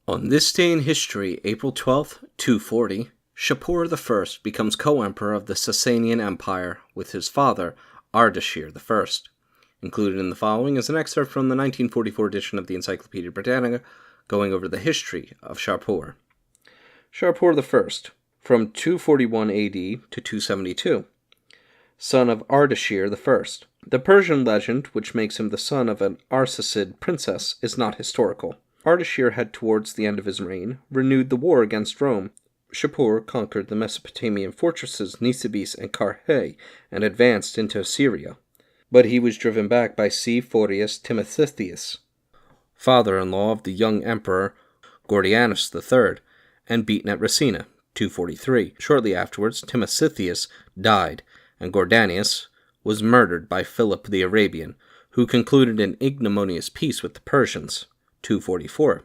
On this day in history, April 12th, 240, Shapur I becomes co-emperor of the Sasanian Empire with his father, Ardashir I. Included in the following is an excerpt from the 1944 edition of the Encyclopedia Britannica, going over the history of Shapur. Shapur I, from 241 AD to 272. Son of Ardashir I. The Persian legend, which makes him the son of an Arsacid princess, is not historical. Ardashir had, towards the end of his reign, renewed the war against Rome. Shapur conquered the Mesopotamian fortresses Nisibis and Karhe and advanced into Syria. But he was driven back by C. Phorius Timotheus, father-in-law of the young emperor Gordianus III, and beaten at Racina, 243. Shortly afterwards, Timotheus died, and Gordianus was murdered by Philip the Arabian, who concluded an ignominious peace with the Persians, 244.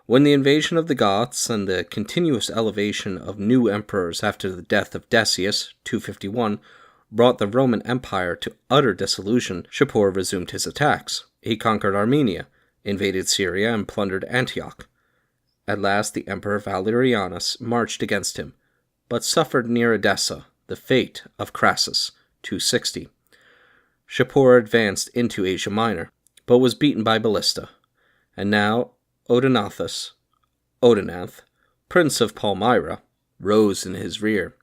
When the invasion of the Goths and the continuous elevation of new emperors after the death of Decius, 251, brought the Roman Empire to utter dissolution, Shapur resumed his attacks. He conquered Armenia, invaded Syria, and plundered Antioch. At last the Emperor Valerianus marched against him, but suffered near Edessa the fate of Crassus, 260. Shapur advanced into Asia Minor, but was beaten by Ballista, and now Odenath, prince of Palmyra, rose in his rear,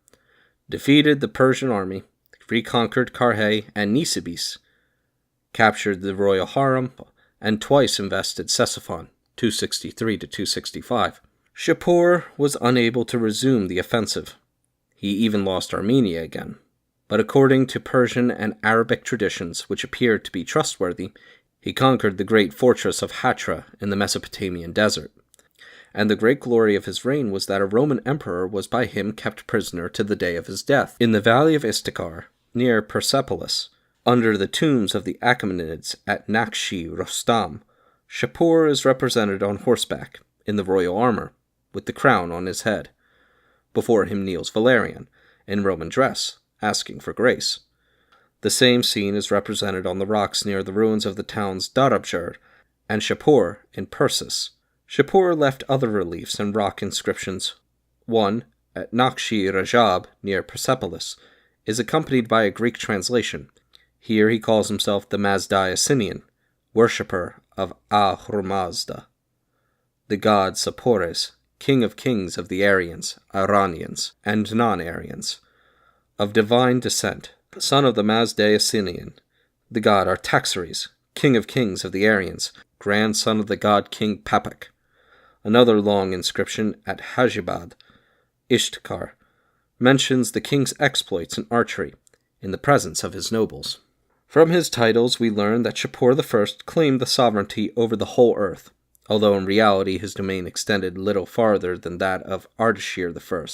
defeated the Persian army, reconquered Karhe and Nisibis, captured the royal harem, and twice invested Ctesiphon, 263 to 265. Shapur was unable to resume the offensive. He even lost Armenia again. But according to Persian and Arabic traditions, which appeared to be trustworthy, he conquered the great fortress of Hatra in the Mesopotamian desert. And the great glory of his reign was that a Roman emperor was by him kept prisoner to the day of his death. In the valley of Istakar, near Persepolis, under the tombs of the Achaemenids at Nakshi Rostam, Shapur is represented on horseback, in the royal armor, with the crown on his head. Before him kneels Valerian, in Roman dress, asking for grace. The same scene is represented on the rocks near the ruins of the towns Darabjar and Shapur in Persis. Shapur left other reliefs and rock inscriptions. One, at Nakshi Rajab, near Persepolis, is accompanied by a Greek translation. Here he calls himself the Mazdayasinian, worshipper of Ahura-Mazda, the god Sapores, king of kings of the Aryans, Iranians, and non-Aryans, of divine descent, son of the Mazdayasinian, the god Artaxerxes, king of kings of the Aryans, grandson of the god King Papak. Another long inscription at Hajibad, Ishtkar, mentions the king's exploits in archery, in the presence of his nobles. From his titles we learn that Shapur I claimed the sovereignty over the whole earth, although in reality his domain extended little farther than that of Ardashir I.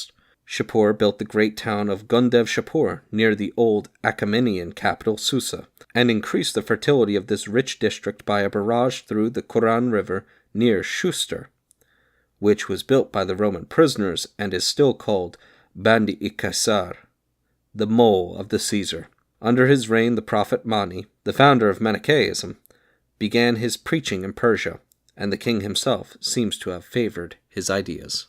Shapur built the great town of Gundev Shapur near the old Achaemenian capital Susa, and increased the fertility of this rich district by a barrage through the Quran River near Shuster, which was built by the Roman prisoners and is still called Bandi-i-Caesar, the mole of the Caesar. Under his reign, the prophet Mani, the founder of Manichaeism, began his preaching in Persia, and the king himself seems to have favored his ideas.